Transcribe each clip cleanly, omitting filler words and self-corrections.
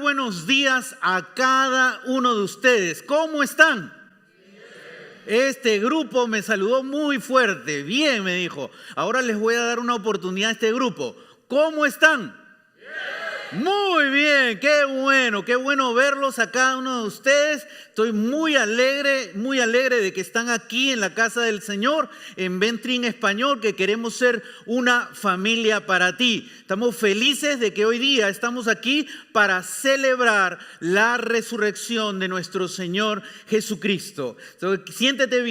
buenos días a cada uno de ustedes. ¿Cómo están? Este grupo me saludó muy fuerte. Bien, me dijo. Ahora les voy a dar una oportunidad a este grupo. ¿Cómo están? Muy bien, qué bueno verlos a cada uno de ustedes. Estoy muy alegre de que están aquí en la casa del Señor, en Ventrin Español, que queremos ser una familia para ti. Estamos felices de que hoy día estamos aquí para celebrar la resurrección de nuestro Señor Jesucristo. Entonces, siéntese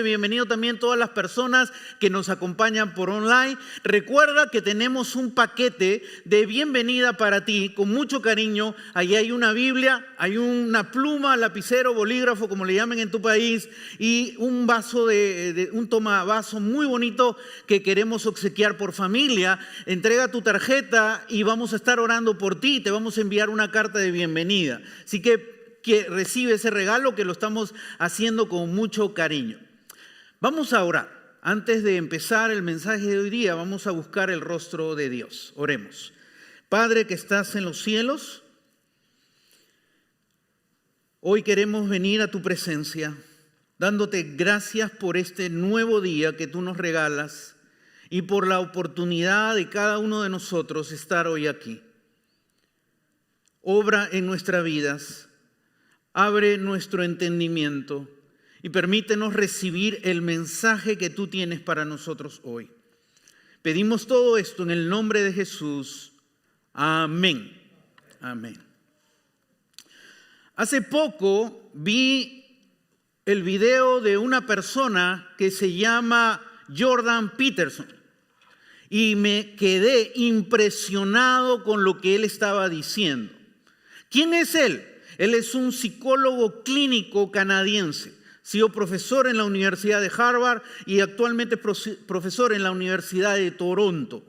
bienvenido también todas las personas que nos acompañan por online. Recuerda que tenemos un paquete de bienvenida para ti, con mucho cariño. Allí hay una Biblia, hay una pluma, lapicero, bolígrafo, como le llamen en tu país, y un vaso un tomavaso muy bonito que queremos obsequiar por familia. Entrega tu tarjeta y vamos a estar orando por ti. Te vamos a enviar una carta de bienvenida. Así que recibe ese regalo, que lo estamos haciendo con mucho cariño. Vamos a orar. Antes de empezar el mensaje de hoy día, vamos a buscar el rostro de Dios. Oremos. Padre que estás en los cielos, hoy queremos venir a tu presencia, dándote gracias por este nuevo día que tú nos regalas y por la oportunidad de cada uno de nosotros estar hoy aquí. Obra en nuestras vidas, abre nuestro entendimiento y permítenos recibir el mensaje que tú tienes para nosotros hoy. Pedimos todo esto en el nombre de Jesús. Amén. Amén. Hace poco vi el video de una persona que se llama Jordan Peterson y me quedé impresionado con lo que él estaba diciendo. ¿Quién es él? Él es un psicólogo clínico canadiense. Ha sido profesor en la Universidad de Harvard y actualmente profesor en la Universidad de Toronto.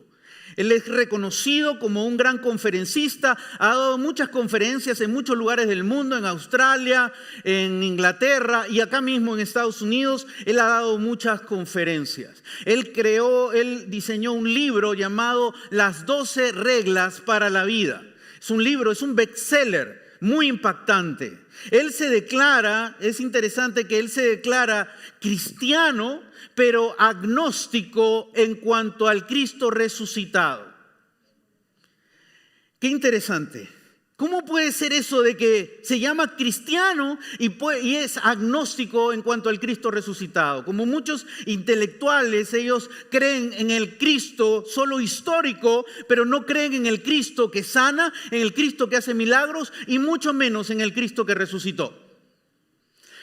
Él es reconocido como un gran conferencista, ha dado muchas conferencias en muchos lugares del mundo, en Australia, en Inglaterra y acá mismo en Estados Unidos. Él ha dado muchas conferencias. Él diseñó un libro llamado Las 12 reglas para la vida. Es un libro, es un bestseller muy impactante. Es interesante que él se declara cristiano, pero agnóstico en cuanto al Cristo resucitado. Qué interesante. ¿Cómo puede ser eso de que se llama cristiano y es agnóstico en cuanto al Cristo resucitado? Como muchos intelectuales, ellos creen en el Cristo solo histórico, pero no creen en el Cristo que sana, en el Cristo que hace milagros y mucho menos en el Cristo que resucitó.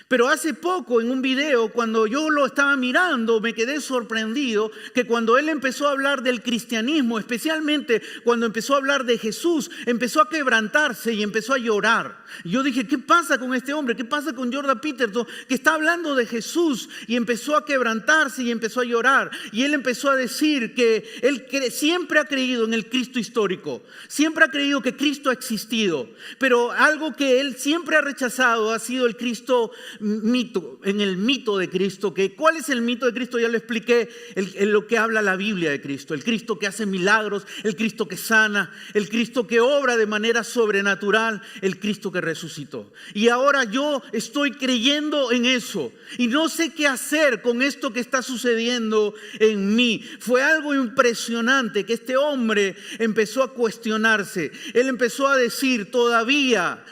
Pero hace poco en un video, cuando yo lo estaba mirando, me quedé sorprendido que cuando él empezó a hablar del cristianismo, especialmente cuando empezó a hablar de Jesús, empezó a quebrantarse y empezó a llorar. Yo dije, ¿qué pasa con este hombre? ¿Qué pasa con Jordan Peterson que está hablando de Jesús? Y empezó a quebrantarse y empezó a llorar. Y él empezó a decir que él siempre ha creído en el Cristo histórico. Siempre ha creído que Cristo ha existido. Pero algo que él siempre ha rechazado ha sido el Cristo en el mito de Cristo. ¿Cuál es el mito de Cristo? Ya lo expliqué, en lo que habla la Biblia de Cristo. El Cristo que hace milagros, el Cristo que sana, el Cristo que obra de manera sobrenatural, el Cristo que resucitó. Y ahora yo estoy creyendo en eso y no sé qué hacer con esto que está sucediendo en mí. Fue algo impresionante que este hombre empezó a cuestionarse. Él empezó a decir, todavía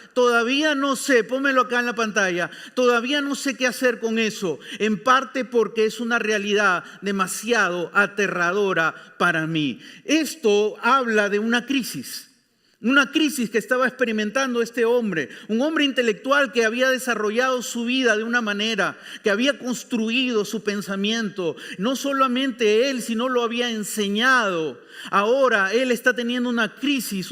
no sé, pónmelo acá en la pantalla, todavía no sé qué hacer con eso, en parte porque es una realidad demasiado aterradora para mí. Esto habla de una crisis que estaba experimentando este hombre, un hombre intelectual que había desarrollado su vida de una manera, que había construido su pensamiento, no solamente él, sino lo había enseñado. Ahora él está teniendo una crisis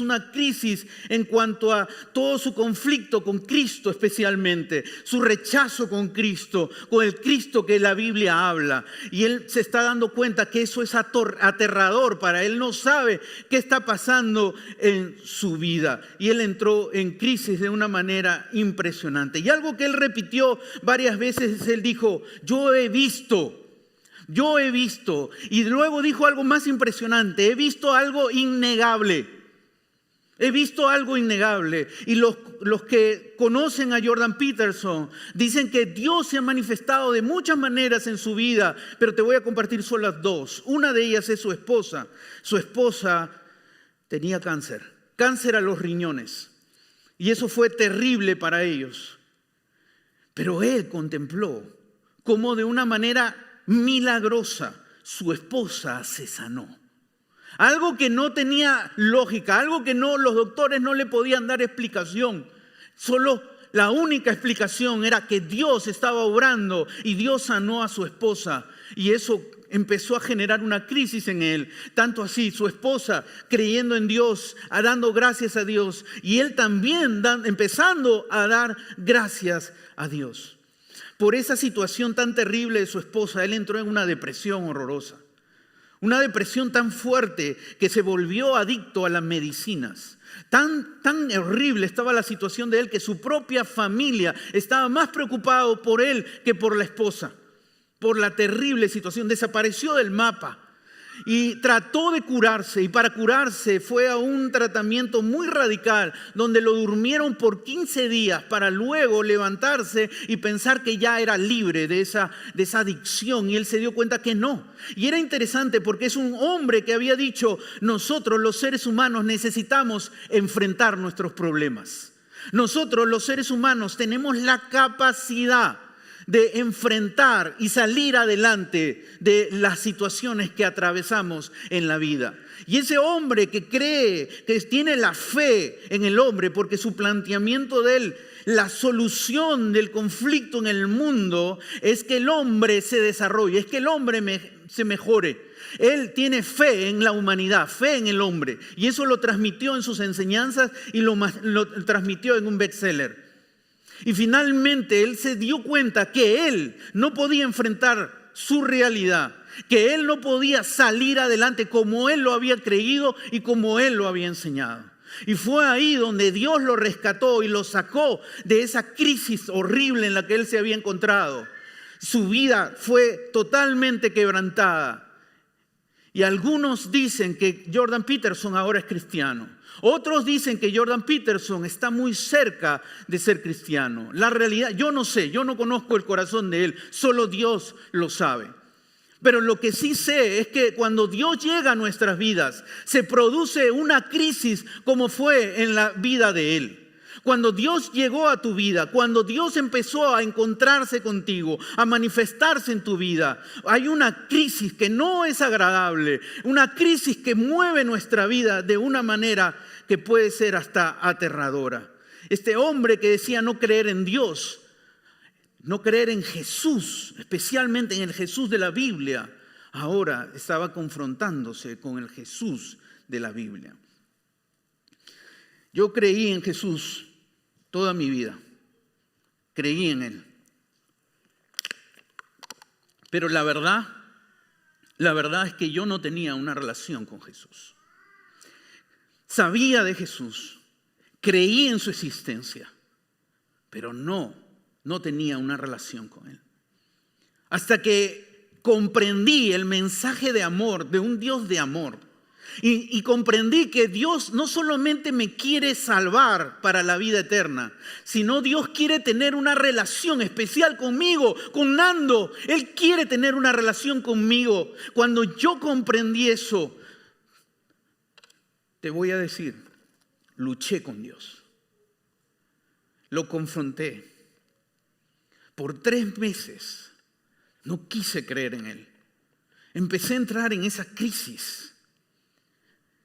en cuanto a todo su conflicto con Cristo, especialmente su rechazo con Cristo, con el Cristo que la Biblia habla. Y él se está dando cuenta que eso es aterrador para él. No sabe qué está pasando en su vida. Y él entró en crisis de una manera impresionante. Y algo que él repitió varias veces, él dijo, yo he visto. Y luego dijo algo más impresionante, he visto algo innegable. He visto algo innegable y los que conocen a Jordan Peterson dicen que Dios se ha manifestado de muchas maneras en su vida, pero te voy a compartir solo las dos. Una de ellas es su esposa. Su esposa tenía cáncer a los riñones, y eso fue terrible para ellos. Pero él contempló cómo de una manera milagrosa su esposa se sanó. Algo que no tenía lógica, algo que los doctores no le podían dar explicación. Solo la única explicación era que Dios estaba obrando y Dios sanó a su esposa. Y eso empezó a generar una crisis en él. Tanto así, su esposa creyendo en Dios, dando gracias a Dios. Y él también empezando a dar gracias a Dios. Por esa situación tan terrible de su esposa, él entró en una depresión horrorosa. Una depresión tan fuerte que se volvió adicto a las medicinas. Tan horrible estaba la situación de él que su propia familia estaba más preocupado por él que por la esposa. Por la terrible situación. Desapareció del mapa y trató de curarse. Y para curarse fue a un tratamiento muy radical donde lo durmieron por 15 días para luego levantarse y pensar que ya era libre de esa adicción. Y él se dio cuenta que no. Y era interesante porque es un hombre que había dicho: nosotros los seres humanos necesitamos enfrentar nuestros problemas. Nosotros los seres humanos tenemos la capacidad de enfrentar y salir adelante de las situaciones que atravesamos en la vida. Y ese hombre que cree, que tiene la fe en el hombre, porque su planteamiento de él, la solución del conflicto en el mundo es que el hombre se desarrolle, es que el hombre se mejore. Él tiene fe en la humanidad, fe en el hombre. Y eso lo transmitió en sus enseñanzas y lo transmitió en un bestseller. Y finalmente él se dio cuenta que él no podía enfrentar su realidad, que él no podía salir adelante como él lo había creído y como él lo había enseñado. Y fue ahí donde Dios lo rescató y lo sacó de esa crisis horrible en la que él se había encontrado. Su vida fue totalmente quebrantada. Y algunos dicen que Jordan Peterson ahora es cristiano. Otros dicen que Jordan Peterson está muy cerca de ser cristiano. La realidad, yo no sé, yo no conozco el corazón de él, solo Dios lo sabe. Pero lo que sí sé es que cuando Dios llega a nuestras vidas, se produce una crisis como fue en la vida de él. Cuando Dios llegó a tu vida, cuando Dios empezó a encontrarse contigo, a manifestarse en tu vida, hay una crisis que no es agradable, una crisis que mueve nuestra vida de una manera que puede ser hasta aterradora. Este hombre que decía no creer en Dios, no creer en Jesús, especialmente en el Jesús de la Biblia, ahora estaba confrontándose con el Jesús de la Biblia. Yo creí en Jesús toda mi vida, creí en Él. Pero la verdad es que yo no tenía una relación con Jesús. Sabía de Jesús, creí en su existencia, pero no tenía una relación con Él. Hasta que comprendí el mensaje de amor, de un Dios de amor. Y comprendí que Dios no solamente me quiere salvar para la vida eterna, sino Dios quiere tener una relación especial conmigo, con Nando. Él quiere tener una relación conmigo. Cuando yo comprendí eso, te voy a decir, luché con Dios. Lo confronté. Por 3 meses no quise creer en Él. Empecé a entrar en esa crisis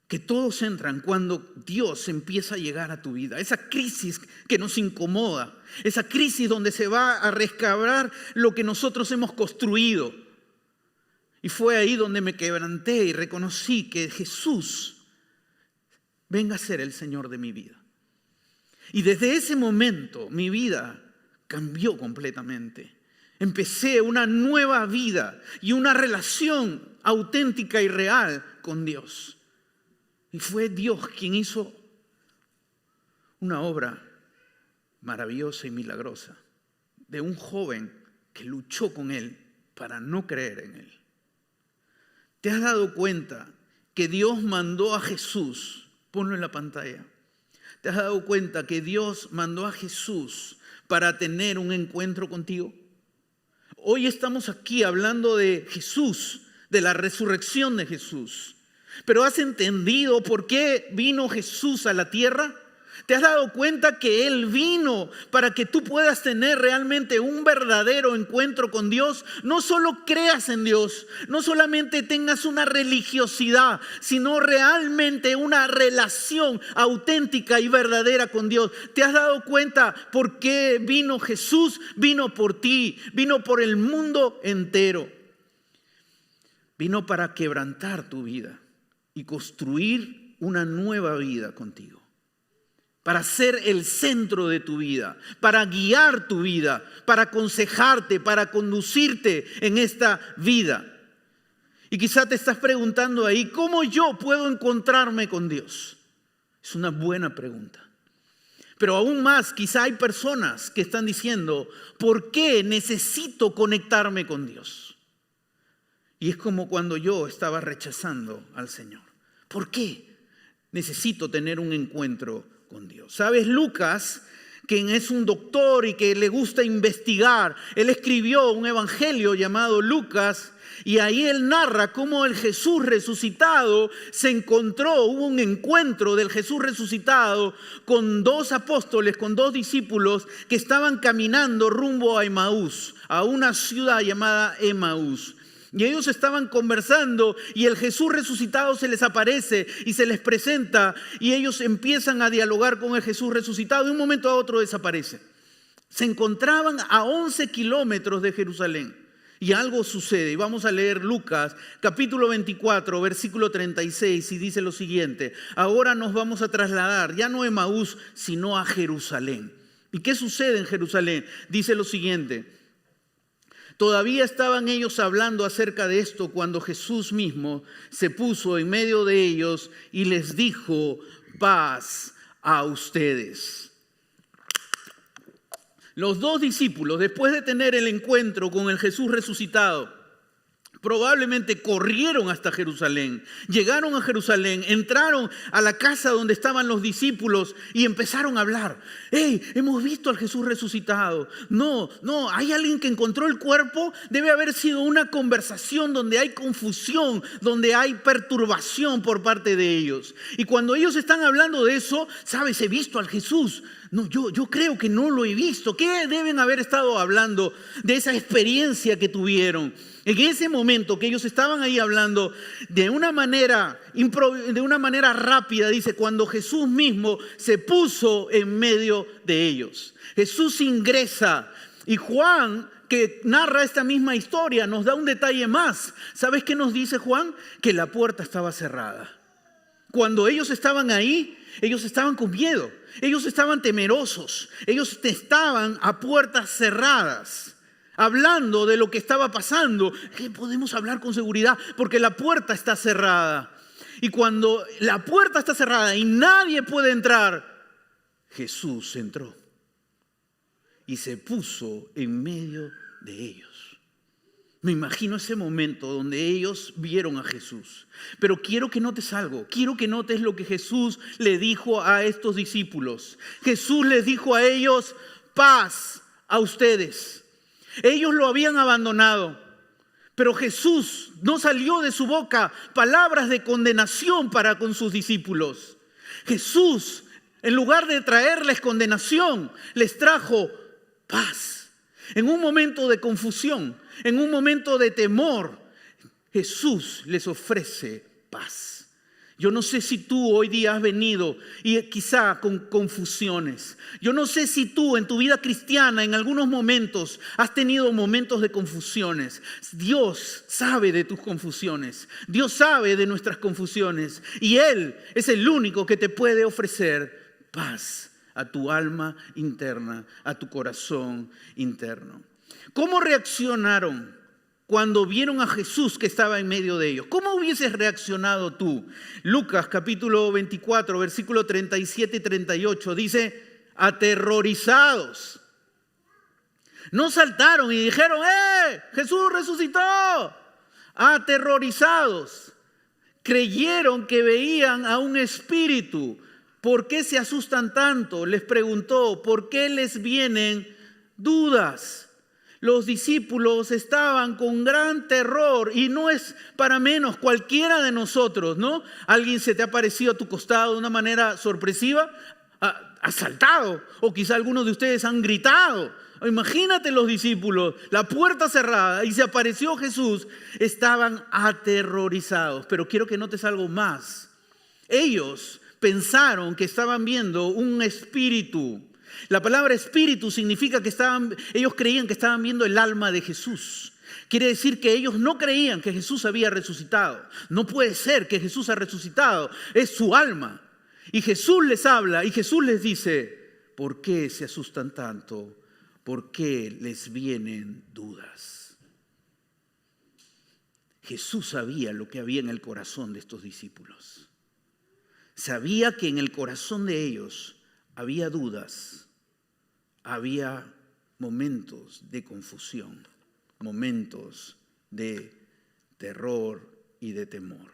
que todos entran cuando Dios empieza a llegar a tu vida. Esa crisis que nos incomoda. Esa crisis donde se va a resquebrar lo que nosotros hemos construido. Y fue ahí donde me quebranté y reconocí que Jesús venga a ser el Señor de mi vida. Y desde ese momento mi vida cambió completamente. Empecé una nueva vida y una relación auténtica y real con Dios. Y fue Dios quien hizo una obra maravillosa y milagrosa de un joven que luchó con Él para no creer en Él. ¿Te has dado cuenta que Dios mandó a Jesús? Ponlo en la pantalla. ¿Te has dado cuenta que Dios mandó a Jesús para tener un encuentro contigo? Hoy estamos aquí hablando de Jesús, de la resurrección de Jesús. ¿Pero has entendido por qué vino Jesús a la tierra? ¿Te has dado cuenta que Él vino para que tú puedas tener realmente un verdadero encuentro con Dios? No solo creas en Dios, no solamente tengas una religiosidad, sino realmente una relación auténtica y verdadera con Dios. ¿Te has dado cuenta por qué vino Jesús? Vino por ti, vino por el mundo entero. Vino para quebrantar tu vida y construir una nueva vida contigo. Para ser el centro de tu vida, para guiar tu vida, para aconsejarte, para conducirte en esta vida. Y quizá te estás preguntando ahí, ¿cómo yo puedo encontrarme con Dios? Es una buena pregunta. Pero aún más, quizá hay personas que están diciendo, ¿por qué necesito conectarme con Dios? Y es como cuando yo estaba rechazando al Señor. ¿Por qué necesito tener un encuentro con Dios? ¿Sabes? Lucas, quien es un doctor y que le gusta investigar, él escribió un evangelio llamado Lucas, y ahí él narra cómo el Jesús resucitado se encontró, hubo un encuentro del Jesús resucitado con dos apóstoles, con dos discípulos que estaban caminando rumbo a Emaús, a una ciudad llamada Emaús. Y ellos estaban conversando y el Jesús resucitado se les aparece y se les presenta y ellos empiezan a dialogar con el Jesús resucitado y de un momento a otro desaparece. Se encontraban a 11 kilómetros de Jerusalén y algo sucede. Y vamos a leer Lucas capítulo 24 versículo 36 y dice lo siguiente: ahora nos vamos a trasladar ya no a Emaús sino a Jerusalén. ¿Y qué sucede en Jerusalén? Dice lo siguiente: todavía estaban ellos hablando acerca de esto cuando Jesús mismo se puso en medio de ellos y les dijo: paz a ustedes. Los dos discípulos, después de tener el encuentro con el Jesús resucitado, probablemente corrieron hasta Jerusalén, llegaron a Jerusalén, entraron a la casa donde estaban los discípulos y empezaron a hablar. ¡Hey! Hemos visto al Jesús resucitado. No, hay alguien que encontró el cuerpo. Debe haber sido una conversación donde hay confusión, donde hay perturbación por parte de ellos. Y cuando ellos están hablando de eso, ¿sabes? He visto al Jesús. No, yo creo que no lo he visto. ¿Qué deben haber estado hablando de esa experiencia que tuvieron? En ese momento que ellos estaban ahí hablando de una manera rápida, dice, cuando Jesús mismo se puso en medio de ellos. Jesús ingresa y Juan, que narra esta misma historia, nos da un detalle más. ¿Sabes qué nos dice Juan? Que la puerta estaba cerrada. Cuando ellos estaban ahí, ellos estaban con miedo, ellos estaban temerosos, ellos estaban a puertas cerradas, hablando de lo que estaba pasando. ¿Qué podemos hablar con seguridad? Porque la puerta está cerrada. Y cuando la puerta está cerrada y nadie puede entrar, Jesús entró y se puso en medio de ellos. Me imagino ese momento donde ellos vieron a Jesús. Pero quiero que notes algo. Quiero que notes lo que Jesús le dijo a estos discípulos. Jesús les dijo a ellos: paz a ustedes. Ellos lo habían abandonado. Pero Jesús no salió de su boca palabras de condenación para con sus discípulos. Jesús, en lugar de traerles condenación, les trajo paz. En un momento de confusión, en un momento de temor, Jesús les ofrece paz. Yo no sé si tú hoy día has venido y quizá con confusiones. Yo no sé si tú en tu vida cristiana en algunos momentos has tenido momentos de confusiones. Dios sabe de tus confusiones. Dios sabe de nuestras confusiones. Y Él es el único que te puede ofrecer paz a tu alma interna, a tu corazón interno. ¿Cómo reaccionaron cuando vieron a Jesús que estaba en medio de ellos? ¿Cómo hubieses reaccionado tú? Lucas capítulo 24, versículo 37 y 38 dice: aterrorizados. No saltaron y dijeron: ¡Jesús resucitó! Aterrorizados. Creyeron que veían a un espíritu. ¿Por qué se asustan tanto? Les preguntó, ¿por qué les vienen dudas? Los discípulos estaban con gran terror y no es para menos cualquiera de nosotros, ¿no? ¿Alguien se te ha aparecido a tu costado de una manera sorpresiva? ¿Ha saltado? O quizá algunos de ustedes han gritado. Imagínate los discípulos, la puerta cerrada y se apareció Jesús. Estaban aterrorizados. Pero quiero que notes algo más. Ellos pensaron que estaban viendo un espíritu. La palabra espíritu significa que ellos creían que estaban viendo el alma de Jesús. Quiere decir que ellos no creían que Jesús había resucitado. No puede ser que Jesús ha resucitado, es su alma. Y Jesús les habla y Jesús les dice, ¿por qué se asustan tanto? ¿Por qué les vienen dudas? Jesús sabía lo que había en el corazón de estos discípulos. Sabía que en el corazón de ellos había dudas, había momentos de confusión, momentos de terror y de temor.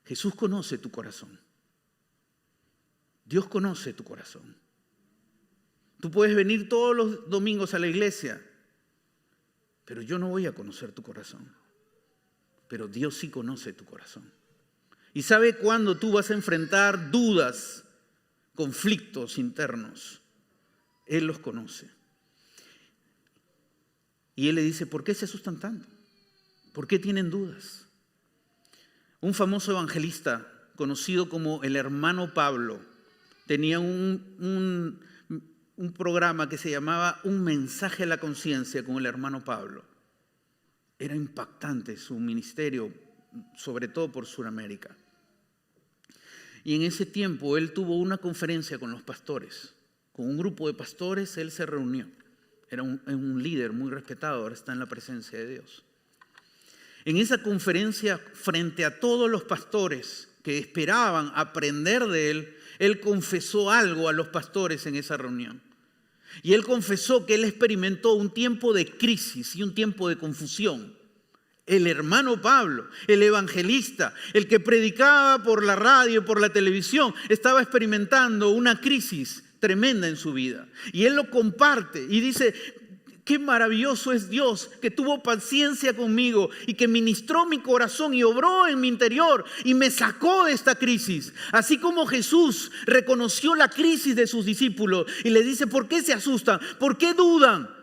Jesús conoce tu corazón. Dios conoce tu corazón. Tú puedes venir todos los domingos a la iglesia, pero yo no voy a conocer tu corazón. Pero Dios sí conoce tu corazón. Y sabe cuándo tú vas a enfrentar dudas, conflictos internos. Él los conoce. Y Él le dice, ¿por qué se asustan tanto? ¿Por qué tienen dudas? Un famoso evangelista, conocido como el hermano Pablo, tenía un programa que se llamaba Un mensaje a la conciencia con el hermano Pablo. Era impactante su ministerio, sobre todo por Sudamérica. Y en ese tiempo él tuvo una conferencia con los pastores. Con un grupo de pastores él se reunió. Era un líder muy respetado, ahora está en la presencia de Dios. En esa conferencia, frente a todos los pastores que esperaban aprender de él, él confesó algo a los pastores en esa reunión. Y él confesó que él experimentó un tiempo de crisis y un tiempo de confusión. El hermano Pablo, el evangelista, el que predicaba por la radio, por la televisión, estaba experimentando una crisis tremenda en su vida. Y él lo comparte y dice, qué maravilloso es Dios que tuvo paciencia conmigo y que ministró mi corazón y obró en mi interior y me sacó de esta crisis. Así como Jesús reconoció la crisis de sus discípulos y les dice, ¿por qué se asustan? ¿Por qué dudan?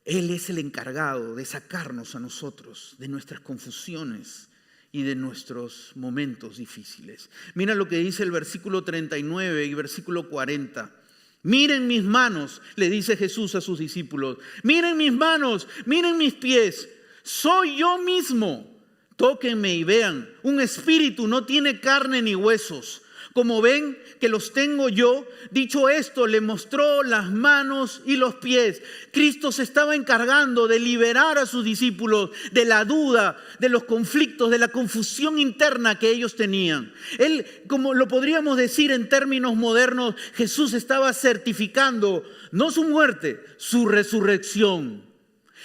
Él es el encargado de sacarnos a nosotros de nuestras confusiones y de nuestros momentos difíciles. Mira lo que dice el versículo 39 y versículo 40. Miren mis manos, le dice Jesús a sus discípulos. Miren mis manos, miren mis pies. Soy yo mismo. Tóquenme y vean. Un espíritu no tiene carne ni huesos. Como ven que los tengo yo, dicho esto, le mostró las manos y los pies. Cristo se estaba encargando de liberar a sus discípulos de la duda, de los conflictos, de la confusión interna que ellos tenían. Él, como lo podríamos decir en términos modernos, Jesús estaba certificando no su muerte, su resurrección.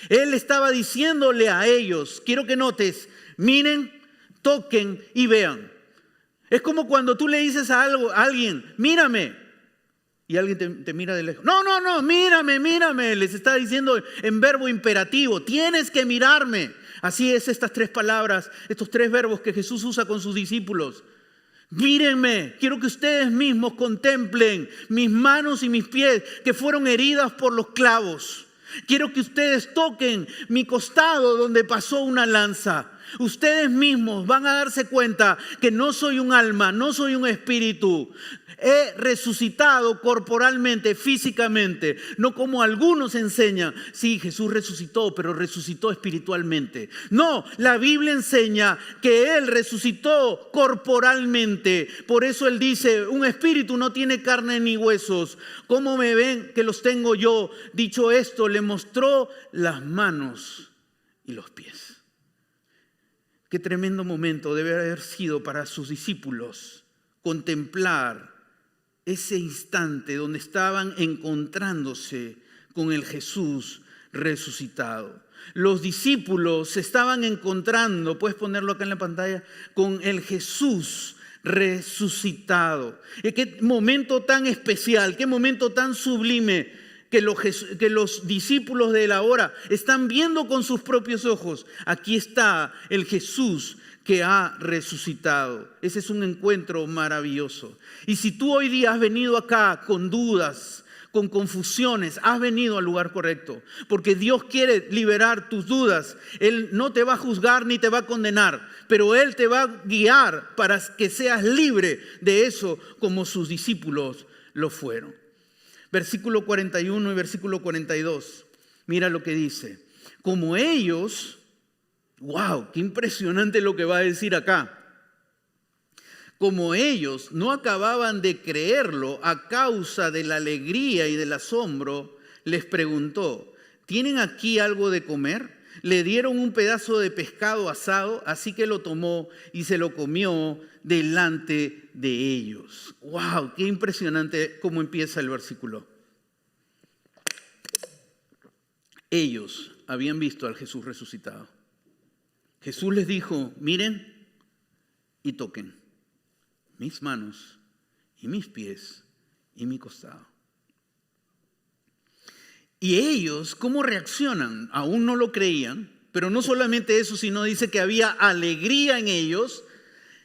Él estaba diciéndole a ellos, quiero que notes, miren, toquen y vean. Es como cuando tú le dices a alguien, mírame, y alguien te mira de lejos. No, mírame. Les está diciendo en verbo imperativo, tienes que mirarme. Así es estas tres palabras, estos tres verbos que Jesús usa con sus discípulos. Mírenme, quiero que ustedes mismos contemplen mis manos y mis pies que fueron heridas por los clavos. Quiero que ustedes toquen mi costado donde pasó una lanza. Ustedes mismos van a darse cuenta que no soy un alma, no soy un espíritu. He resucitado corporalmente, físicamente, no como algunos enseñan. Sí, Jesús resucitó, pero resucitó espiritualmente. No, la Biblia enseña que Él resucitó corporalmente. Por eso Él dice, un espíritu no tiene carne ni huesos. ¿Cómo me ven que los tengo yo? Dicho esto, le mostró las manos y los pies. Qué tremendo momento debe haber sido para sus discípulos contemplar ese instante donde estaban encontrándose con el Jesús resucitado. Los discípulos se estaban encontrando, puedes ponerlo acá en la pantalla, con el Jesús resucitado. Y qué momento tan especial, qué momento tan sublime que los discípulos de él ahora están viendo con sus propios ojos. Aquí está el Jesús que ha resucitado. Ese es un encuentro maravilloso. Y si tú hoy día has venido acá con dudas, con confusiones, has venido al lugar correcto, porque Dios quiere liberar tus dudas. Él no te va a juzgar ni te va a condenar, pero Él te va a guiar para que seas libre de eso como sus discípulos lo fueron. Versículo 41 y versículo 42. Mira lo que dice. Como ellos, wow, qué impresionante lo que va a decir acá. Como ellos no acababan de creerlo a causa de la alegría y del asombro, les preguntó, ¿tienen aquí algo de comer? Le dieron un pedazo de pescado asado, así que lo tomó y se lo comió delante de ellos. ¡Wow! Qué impresionante cómo empieza el versículo. Ellos habían visto al Jesús resucitado. Jesús les dijo, miren y toquen mis manos y mis pies y mi costado. Y ellos, ¿cómo reaccionan? Aún no lo creían, pero no solamente eso, sino dice que había alegría en ellos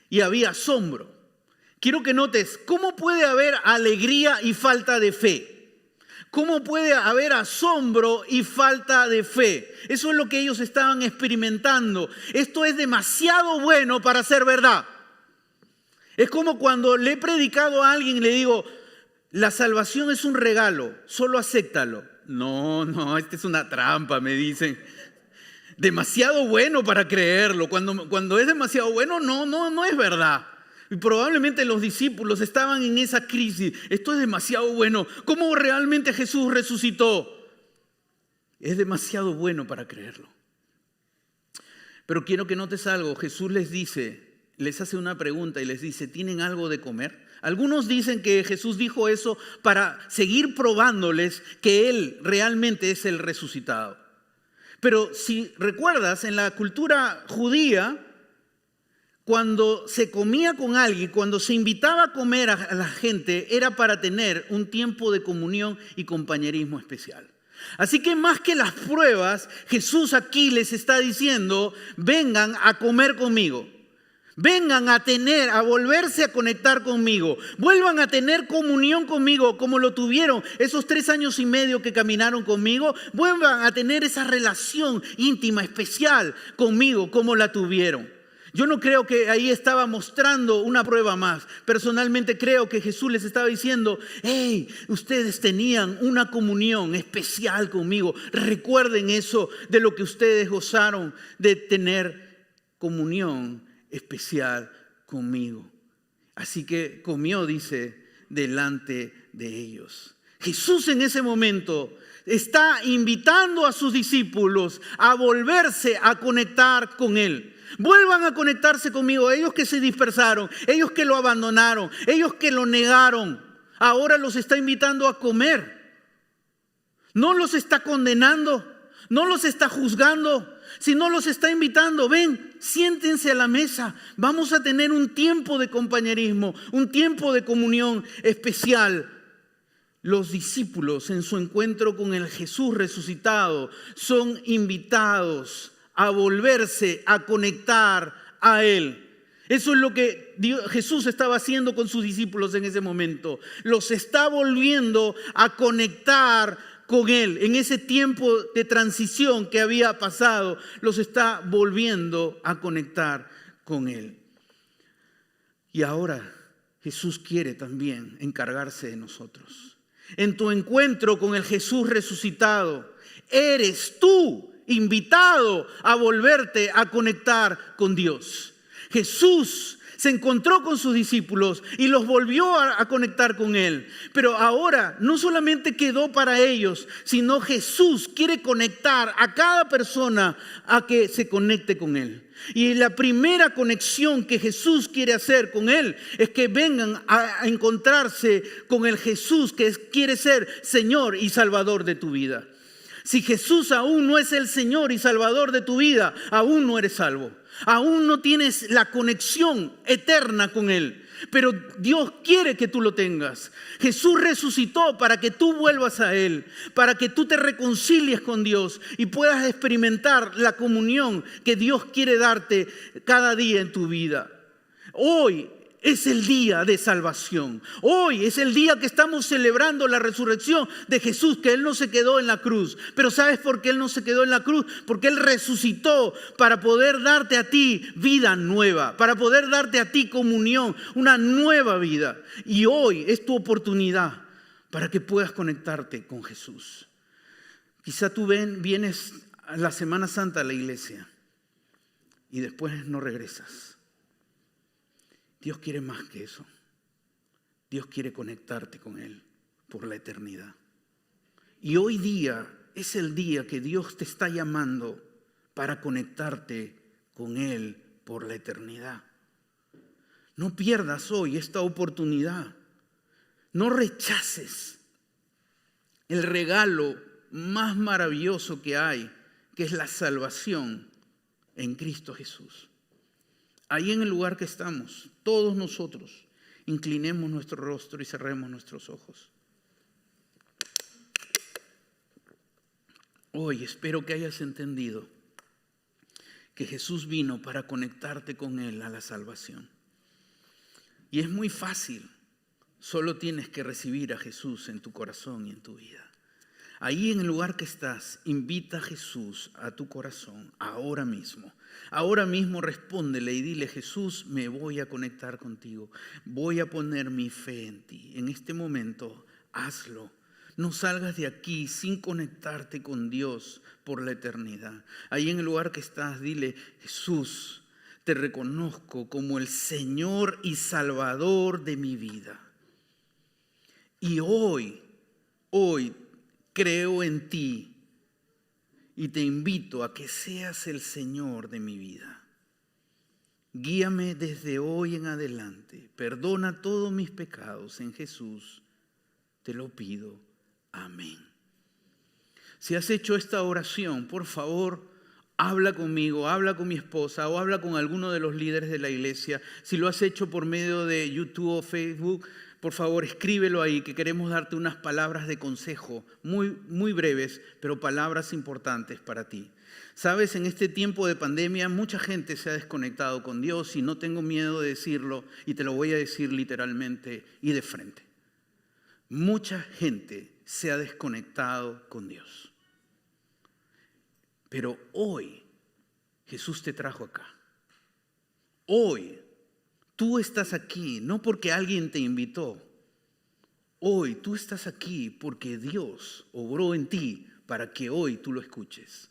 y había asombro. Quiero que notes, ¿cómo puede haber alegría y falta de fe? ¿Cómo puede haber asombro y falta de fe? Eso es lo que ellos estaban experimentando. Esto es demasiado bueno para ser verdad. Es como cuando le he predicado a alguien y le digo, la salvación es un regalo, solo acéptalo. No, esta es una trampa, me dicen. Demasiado bueno para creerlo. Cuando es demasiado bueno, no es verdad. Y probablemente los discípulos estaban en esa crisis. Esto es demasiado bueno. ¿Cómo realmente Jesús resucitó? Es demasiado bueno para creerlo. Pero quiero que notes algo. Jesús les hace una pregunta y les dice, ¿tienen algo de comer? Algunos dicen que Jesús dijo eso para seguir probándoles que Él realmente es el resucitado. Pero si recuerdas, en la cultura judía, cuando se comía con alguien, cuando se invitaba a comer a la gente, era para tener un tiempo de comunión y compañerismo especial. Así que más que las pruebas, Jesús aquí les está diciendo, vengan a comer conmigo. Vengan a volverse a conectar conmigo. Vuelvan a tener comunión conmigo como lo tuvieron esos 3 años y medio que caminaron conmigo. Vuelvan a tener esa relación íntima, especial conmigo como la tuvieron. Yo no creo que ahí estaba mostrando una prueba más. Personalmente creo que Jesús les estaba diciendo, hey, ustedes tenían una comunión especial conmigo. Recuerden eso de lo que ustedes gozaron de tener comunión especial conmigo. Así que comió, dice, delante de ellos. Jesús en ese momento está invitando a sus discípulos a volverse a conectar con Él. Vuelvan a conectarse conmigo, ellos que se dispersaron, ellos que lo abandonaron, ellos que lo negaron. Ahora los está invitando a comer. No los está condenando, no los está juzgando, sino los está invitando. Ven, siéntense a la mesa. Vamos a tener un tiempo de compañerismo, un tiempo de comunión especial. Los discípulos en su encuentro con el Jesús resucitado son invitados a volverse a conectar a Él. Eso es lo que Jesús estaba haciendo con sus discípulos en ese momento. Los está volviendo a conectar con Él. En ese tiempo de transición que había pasado, los está volviendo a conectar con Él. Y ahora Jesús quiere también encargarse de nosotros. En tu encuentro con el Jesús resucitado, eres tú invitado a volverte a conectar con Dios. Jesús se encontró con sus discípulos y los volvió a conectar con Él. Pero ahora no solamente quedó para ellos, sino Jesús quiere conectar a cada persona a que se conecte con Él. Y la primera conexión que Jesús quiere hacer con Él es que vengan a encontrarse con el Jesús que quiere ser Señor y Salvador de tu vida. Si Jesús aún no es el Señor y Salvador de tu vida, aún no eres salvo. Aún no tienes la conexión eterna con Él. pero Dios quiere que tú lo tengas. Jesús resucitó para que tú vuelvas a Él, para que tú te reconcilies con Dios y puedas experimentar la comunión que Dios quiere darte cada día en tu vida. Hoy es el día de salvación. Hoy es el día que estamos celebrando la resurrección de Jesús, que Él no se quedó en la cruz. Pero ¿sabes por qué Él no se quedó en la cruz? Porque Él resucitó para poder darte a ti vida nueva, para poder darte a ti comunión, una nueva vida. Y hoy es tu oportunidad para que puedas conectarte con Jesús. Quizá tú vienes a la Semana Santa a la iglesia y después no regresas. Dios quiere más que eso. Dios quiere conectarte con Él por la eternidad. Y hoy día es el día que Dios te está llamando para conectarte con Él por la eternidad. No pierdas hoy esta oportunidad. No rechaces el regalo más maravilloso que hay, que es la salvación en Cristo Jesús. Ahí en el lugar que estamos, todos nosotros, inclinemos nuestro rostro y cerremos nuestros ojos. Hoy espero que hayas entendido que Jesús vino para conectarte con Él a la salvación. Y es muy fácil, solo tienes que recibir a Jesús en tu corazón y en tu vida. Ahí en el lugar que estás, invita a Jesús a tu corazón ahora mismo. Ahora mismo respóndele y dile: Jesús, me voy a conectar contigo. Voy a poner mi fe en ti. En este momento, hazlo. No salgas de aquí sin conectarte con Dios por la eternidad. Ahí en el lugar que estás, dile: Jesús, te reconozco como el Señor y Salvador de mi vida. Y hoy creo en ti y te invito a que seas el Señor de mi vida. Guíame desde hoy en adelante. Perdona todos mis pecados en Jesús. Te lo pido. Amén. Si has hecho esta oración, por favor, habla conmigo, habla con mi esposa o habla con alguno de los líderes de la iglesia. Si lo has hecho por medio de YouTube o Facebook, por favor, escríbelo ahí, que queremos darte unas palabras de consejo, muy breves, pero palabras importantes para ti. Sabes, en este tiempo de pandemia, mucha gente se ha desconectado con Dios y no tengo miedo de decirlo y te lo voy a decir literalmente y de frente. Mucha gente se ha desconectado con Dios. Pero hoy Jesús te trajo acá. Hoy tú estás aquí no porque alguien te invitó. Hoy tú estás aquí porque Dios obró en ti para que hoy tú lo escuches.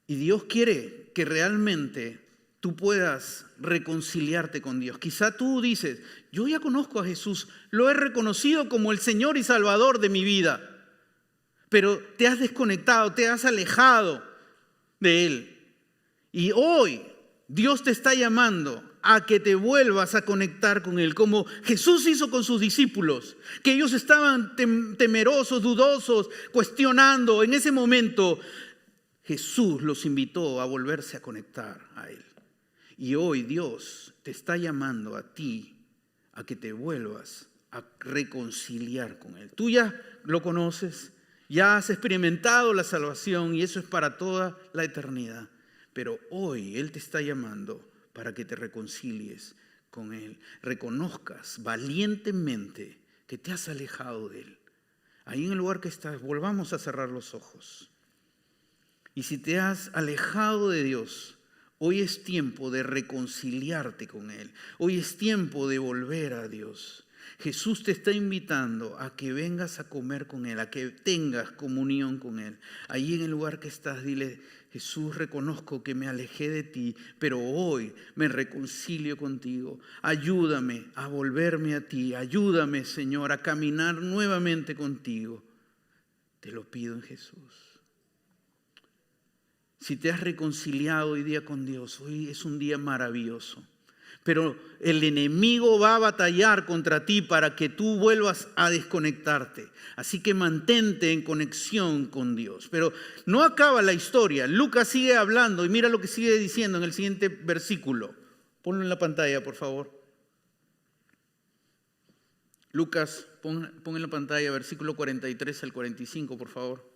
Y Dios quiere que realmente tú puedas reconciliarte con Dios. Quizá tú dices: yo ya conozco a Jesús, lo he reconocido como el Señor y Salvador de mi vida, pero te has desconectado, te has alejado de Él. Y hoy Dios te está llamando a que te vuelvas a conectar con Él, como Jesús hizo con sus discípulos, que ellos estaban temerosos, dudosos, cuestionando. En ese momento Jesús los invitó a volverse a conectar a Él. Y hoy Dios te está llamando a ti a que te vuelvas a reconciliar con Él. Tú ya lo conoces, ya has experimentado la salvación y eso es para toda la eternidad. Pero hoy Él te está llamando para que te reconcilies con Él. Reconozcas valientemente que te has alejado de Él. Ahí en el lugar que estás, volvamos a cerrar los ojos. Y si te has alejado de Dios, hoy es tiempo de reconciliarte con Él. Hoy es tiempo de volver a Dios. Jesús te está invitando a que vengas a comer con Él, a que tengas comunión con Él. Ahí en el lugar que estás, dile: Jesús, reconozco que me alejé de ti, pero hoy me reconcilio contigo. Ayúdame a volverme a ti. Ayúdame, Señor, a caminar nuevamente contigo. Te lo pido en Jesús. Si te has reconciliado hoy día con Dios, hoy es un día maravilloso. Pero el enemigo va a batallar contra ti para que tú vuelvas a desconectarte. Así que mantente en conexión con Dios. Pero no acaba la historia. Lucas sigue hablando y mira lo que sigue diciendo en el siguiente versículo. Ponlo en la pantalla, por favor. Lucas, pon en la pantalla versículo 43 al 45, por favor.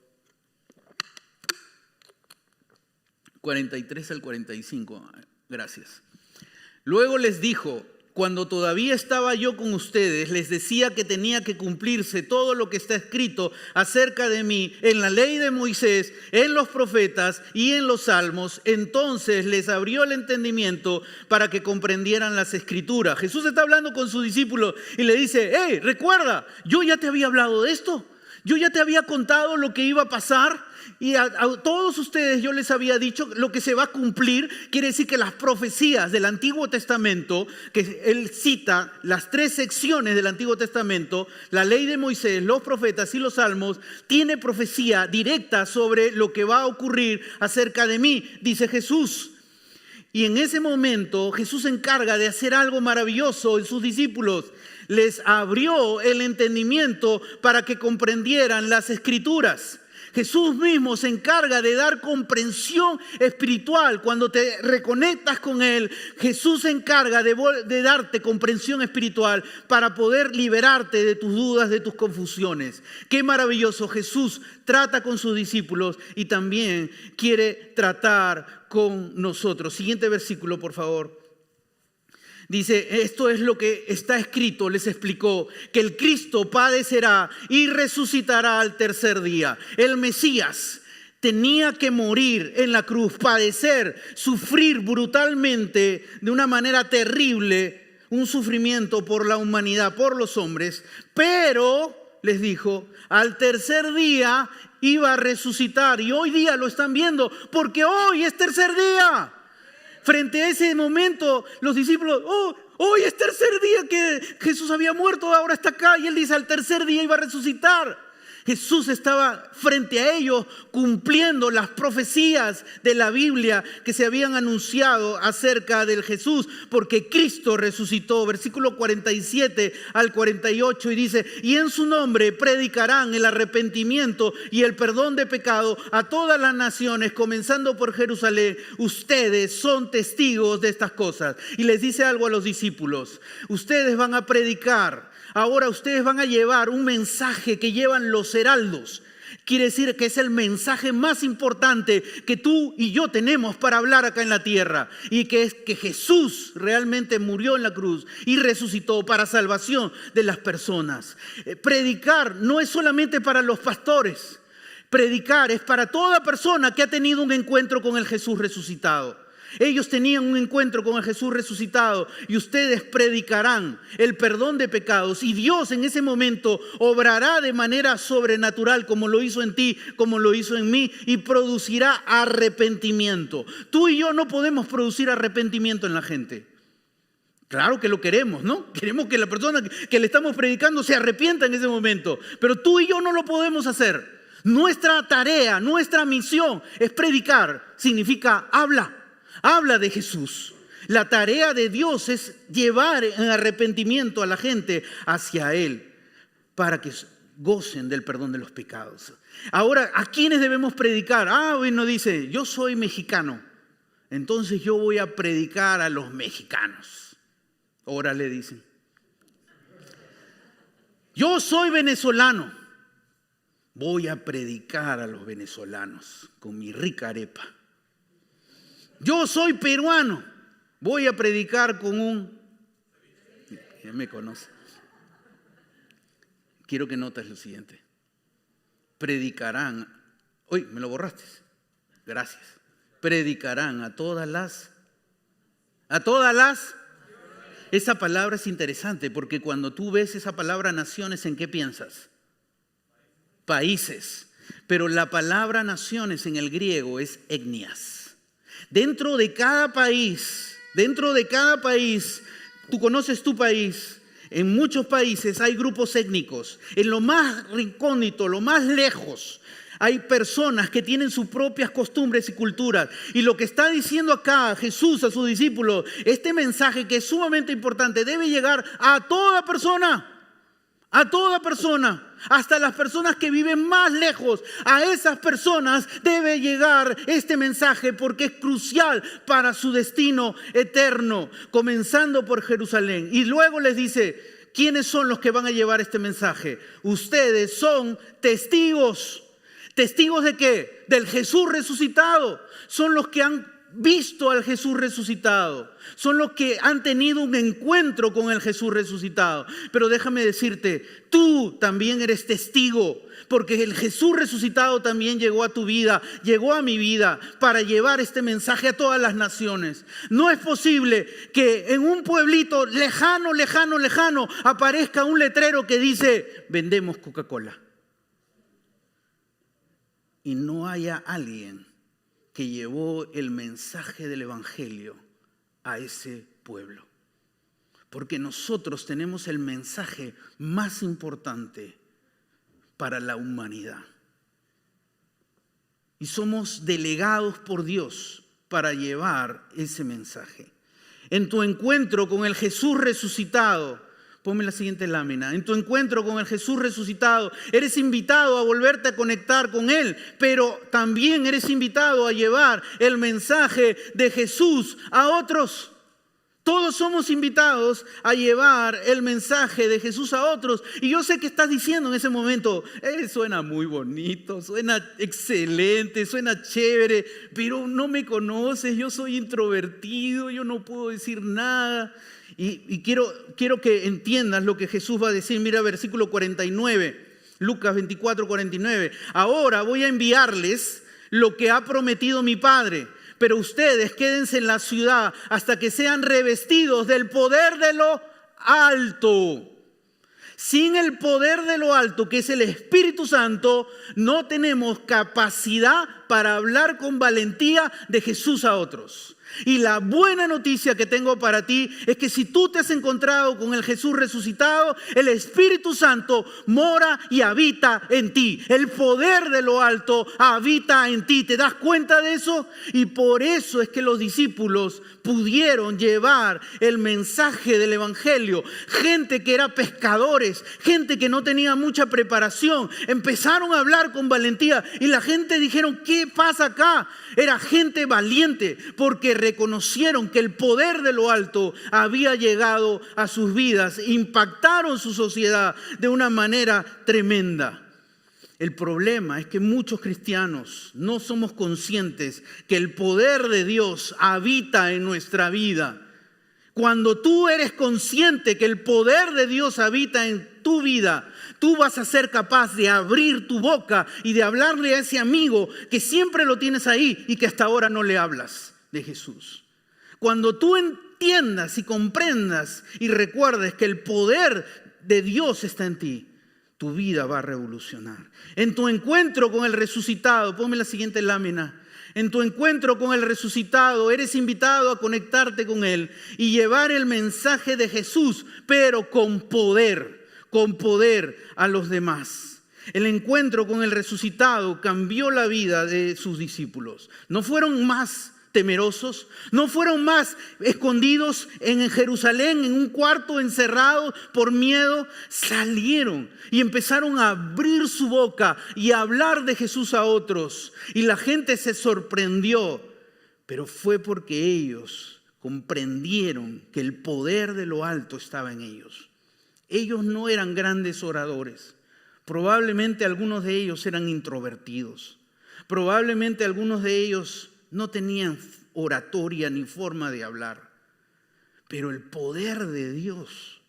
43 al 45, gracias. Luego les dijo: cuando todavía estaba yo con ustedes, les decía que tenía que cumplirse todo lo que está escrito acerca de mí en la ley de Moisés, en los profetas y en los salmos. Entonces les abrió el entendimiento para que comprendieran las escrituras. Jesús está hablando con sus discípulos y le dice: hey, recuerda, yo ya te había hablado de esto. Yo ya te había contado lo que iba a pasar. Y a todos ustedes yo les había dicho lo que se va a cumplir. Quiere decir que las profecías del Antiguo Testamento, que él cita las 3 secciones del Antiguo Testamento, la ley de Moisés, los profetas y los salmos, tiene profecía directa sobre lo que va a ocurrir acerca de mí, dice Jesús. Y en ese momento Jesús se encarga de hacer algo maravilloso en sus discípulos. Les abrió el entendimiento para que comprendieran las Escrituras. Jesús mismo se encarga de dar comprensión espiritual. Cuando te reconectas con Él, Jesús se encarga de darte comprensión espiritual para poder liberarte de tus dudas, de tus confusiones. Qué maravilloso. Jesús trata con sus discípulos y también quiere tratar con nosotros. Siguiente versículo, por favor. Dice, esto es lo que está escrito, les explicó, que el Cristo padecerá y resucitará al tercer día. El Mesías tenía que morir en la cruz, padecer, sufrir brutalmente, de una manera terrible, un sufrimiento por la humanidad, por los hombres, pero, les dijo, al tercer día iba a resucitar. Y hoy día lo están viendo, porque hoy es tercer día. Frente a ese momento, los discípulos, hoy es tercer día que Jesús había muerto, ahora está acá. Y él dice, al tercer día iba a resucitar. Jesús estaba frente a ellos cumpliendo las profecías de la Biblia que se habían anunciado acerca del Jesús, porque Cristo resucitó. Versículo 47 al 48 y dice, y en su nombre predicarán el arrepentimiento y el perdón de pecado a todas las naciones, comenzando por Jerusalén. Ustedes son testigos de estas cosas. Y les dice algo a los discípulos, ustedes van a predicar. Ahora ustedes van a llevar un mensaje que llevan los heraldos. Quiere decir que es el mensaje más importante que tú y yo tenemos para hablar acá en la tierra. Y que es que Jesús realmente murió en la cruz y resucitó para salvación de las personas. Predicar no es solamente para los pastores. Predicar es para toda persona que ha tenido un encuentro con el Jesús resucitado. Ellos tenían un encuentro con el Jesús resucitado y ustedes predicarán el perdón de pecados. Y Dios en ese momento obrará de manera sobrenatural como lo hizo en ti, como lo hizo en mí, y producirá arrepentimiento. Tú y yo no podemos producir arrepentimiento en la gente. Claro que lo queremos, ¿no? Queremos que la persona que le estamos predicando se arrepienta en ese momento. Pero tú y yo no lo podemos hacer. Nuestra tarea, nuestra misión es predicar. Significa habla. Habla de Jesús. La tarea de Dios es llevar en arrepentimiento a la gente hacia Él para que gocen del perdón de los pecados. Ahora, ¿a quiénes debemos predicar? Bueno, dice, yo soy mexicano, entonces yo voy a predicar a los mexicanos. Ahora le dicen. Yo soy venezolano, voy a predicar a los venezolanos con mi rica arepa. Yo soy peruano, voy a predicar con un... Ya me conoce. Quiero que notes lo siguiente. Predicarán... Uy, me lo borraste. Gracias. Predicarán a todas las... Esa palabra es interesante porque cuando tú ves esa palabra naciones, ¿en qué piensas? Países. Pero la palabra naciones en el griego es etnias. Dentro de cada país, tú conoces tu país, en muchos países hay grupos étnicos. En lo más recóndito, lo más lejos, hay personas que tienen sus propias costumbres y culturas. Y lo que está diciendo acá Jesús a sus discípulos, este mensaje que es sumamente importante, debe llegar a toda persona. A toda persona, hasta las personas que viven más lejos, a esas personas debe llegar este mensaje porque es crucial para su destino eterno, comenzando por Jerusalén. Y luego les dice, ¿quiénes son los que van a llevar este mensaje? Ustedes son testigos. ¿Testigos de qué? Del Jesús resucitado. Son los que han visto al Jesús resucitado. Son los que han tenido un encuentro con el Jesús resucitado. Pero déjame decirte, tú también eres testigo, porque el Jesús resucitado también llegó a tu vida, llegó a mi vida para llevar este mensaje a todas las naciones. No es posible que en un pueblito lejano, lejano, lejano aparezca un letrero que dice, vendemos Coca-Cola. Y no haya alguien que llevó el mensaje del Evangelio a ese pueblo. Porque nosotros tenemos el mensaje más importante para la humanidad. Y somos delegados por Dios para llevar ese mensaje. En tu encuentro con el Jesús resucitado, ponme la siguiente lámina. En tu encuentro con el Jesús resucitado, eres invitado a volverte a conectar con Él, pero también eres invitado a llevar el mensaje de Jesús a otros. Todos somos invitados a llevar el mensaje de Jesús a otros. Y yo sé que estás diciendo en ese momento, suena muy bonito, suena excelente, suena chévere, pero no me conoces, yo soy introvertido, yo no puedo decir nada. Y quiero que entiendas lo que Jesús va a decir. Mira versículo 49, Lucas 24, 49. Ahora voy a enviarles lo que ha prometido mi Padre, pero ustedes quédense en la ciudad hasta que sean revestidos del poder de lo alto. Sin el poder de lo alto, que es el Espíritu Santo, no tenemos capacidad para hablar con valentía de Jesús a otros. Y la buena noticia que tengo para ti es que si tú te has encontrado con el Jesús resucitado, el Espíritu Santo mora y habita en ti. El poder de lo alto habita en ti. ¿Te das cuenta de eso? Y por eso es que los discípulos pudieron llevar el mensaje del Evangelio. Gente que era pescadores, gente que no tenía mucha preparación, empezaron a hablar con valentía y la gente dijeron, ¿qué pasa acá? Era gente valiente porque reconocieron que el poder de lo alto había llegado a sus vidas, impactaron su sociedad de una manera tremenda. El problema es que muchos cristianos no somos conscientes que el poder de Dios habita en nuestra vida. Cuando tú eres consciente que el poder de Dios habita en tu vida, tú vas a ser capaz de abrir tu boca y de hablarle a ese amigo que siempre lo tienes ahí y que hasta ahora no le hablas de Jesús. Cuando tú entiendas y comprendas y recuerdes que el poder de Dios está en ti, tu vida va a revolucionar. En tu encuentro con el resucitado, ponme la siguiente lámina. En tu encuentro con el resucitado, eres invitado a conectarte con Él y llevar el mensaje de Jesús, pero con poder a los demás. El encuentro con el resucitado cambió la vida de sus discípulos. No fueron más temerosos, no fueron más escondidos en Jerusalén, en un cuarto encerrados por miedo. Salieron y empezaron a abrir su boca y a hablar de Jesús a otros. Y la gente se sorprendió, pero fue porque ellos comprendieron que el poder de lo alto estaba en ellos. Ellos no eran grandes oradores. Probablemente algunos de ellos eran introvertidos. Probablemente algunos de ellos no tenían oratoria ni forma de hablar. Pero el poder de Dios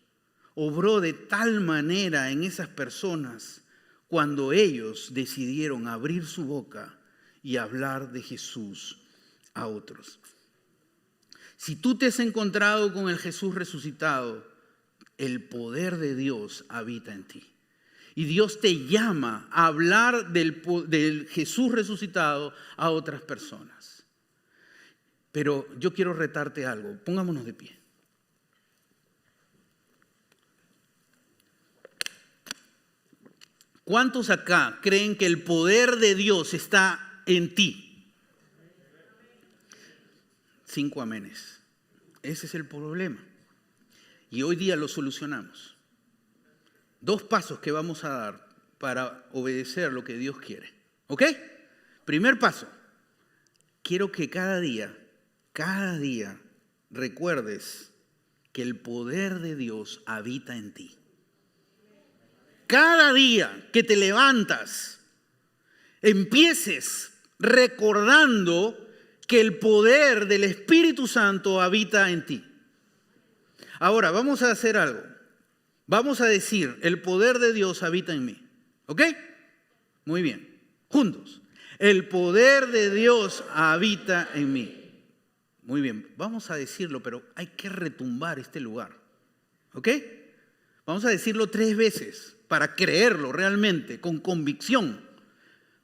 obró de tal manera en esas personas cuando ellos decidieron abrir su boca y hablar de Jesús a otros. Si tú te has encontrado con el Jesús resucitado, el poder de Dios habita en ti. Y Dios te llama a hablar del Jesús resucitado a otras personas. Pero yo quiero retarte algo. Pongámonos de pie. ¿Cuántos acá creen que el poder de Dios está en ti? 5 amenes. Ese es el problema. Y hoy día lo solucionamos. 2 pasos que vamos a dar para obedecer lo que Dios quiere. ¿Ok? Primer paso. Quiero que cada día recuerdes que el poder de Dios habita en ti. Cada día que te levantas, empieces recordando que el poder del Espíritu Santo habita en ti. Ahora, vamos a hacer algo. Vamos a decir, el poder de Dios habita en mí. ¿Ok? Muy bien. Juntos. El poder de Dios habita en mí. Muy bien. Vamos a decirlo, pero hay que retumbar este lugar. ¿Ok? Vamos a decirlo 3 veces para creerlo realmente, con convicción.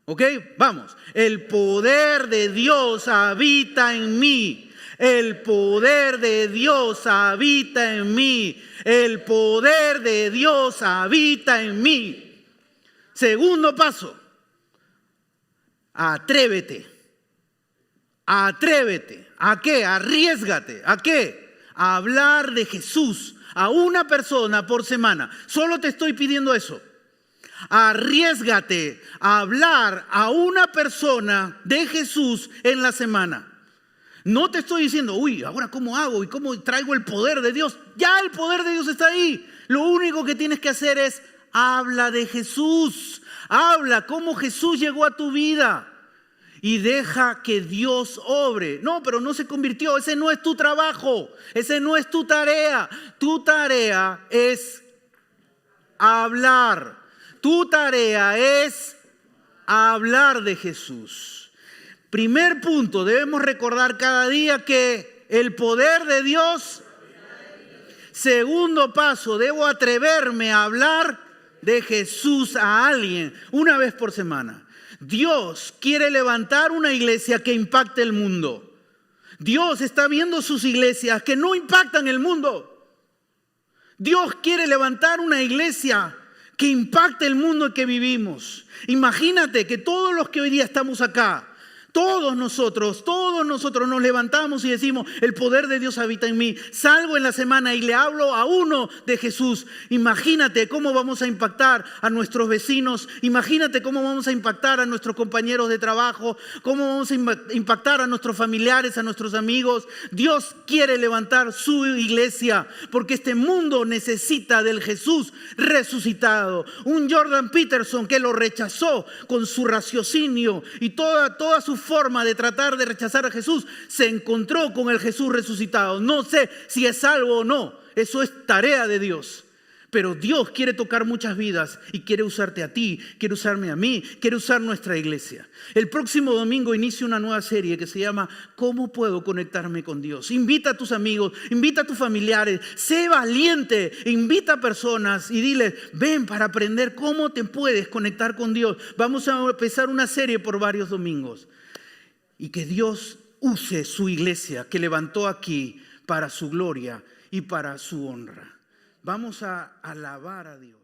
¿Ok? Vamos. El poder de Dios habita en mí. El poder de Dios habita en mí. El poder de Dios habita en mí. Segundo paso. Atrévete. Atrévete. ¿A qué? Arriésgate. ¿A qué? A hablar de Jesús a una persona por semana. Solo te estoy pidiendo eso. Arriésgate a hablar a una persona de Jesús en la semana. No te estoy diciendo, uy, ahora cómo hago y cómo traigo el poder de Dios. Ya el poder de Dios está ahí. Lo único que tienes que hacer es habla de Jesús. Habla cómo Jesús llegó a tu vida. Y deja que Dios obre. No, pero no se convirtió. Ese no es tu trabajo. Ese no es tu tarea. Tu tarea es hablar. Tu tarea es hablar de Jesús. Primer punto, debemos recordar cada día que el poder de Dios. Segundo paso, debo atreverme a hablar de Jesús a alguien una vez por semana. Dios quiere levantar una iglesia que impacte el mundo. Dios está viendo sus iglesias que no impactan el mundo. Dios quiere levantar una iglesia que impacte el mundo en que vivimos. Imagínate que todos los que hoy día estamos acá, todos nosotros nos levantamos y decimos, el poder de Dios habita en mí. Salgo en la semana y le hablo a uno de Jesús. Imagínate cómo vamos a impactar a nuestros vecinos. Imagínate cómo vamos a impactar a nuestros compañeros de trabajo. Cómo vamos a impactar a nuestros familiares, a nuestros amigos. Dios quiere levantar su iglesia porque este mundo necesita del Jesús resucitado. Un Jordan Peterson que lo rechazó con su raciocinio y toda su forma de tratar de rechazar a Jesús, se encontró con el Jesús resucitado. No sé si es salvo o no, eso es tarea de Dios. Pero Dios quiere tocar muchas vidas y quiere usarte a ti, quiere usarme a mí, quiere usar nuestra iglesia. El próximo domingo inicio una nueva serie que se llama ¿Cómo puedo conectarme con Dios? Invita a tus amigos, invita a tus familiares, sé valiente, invita a personas y dile, ven para aprender cómo te puedes conectar con Dios. Vamos a empezar una serie por varios domingos. Y que Dios use su iglesia que levantó aquí para su gloria y para su honra. Vamos a alabar a Dios.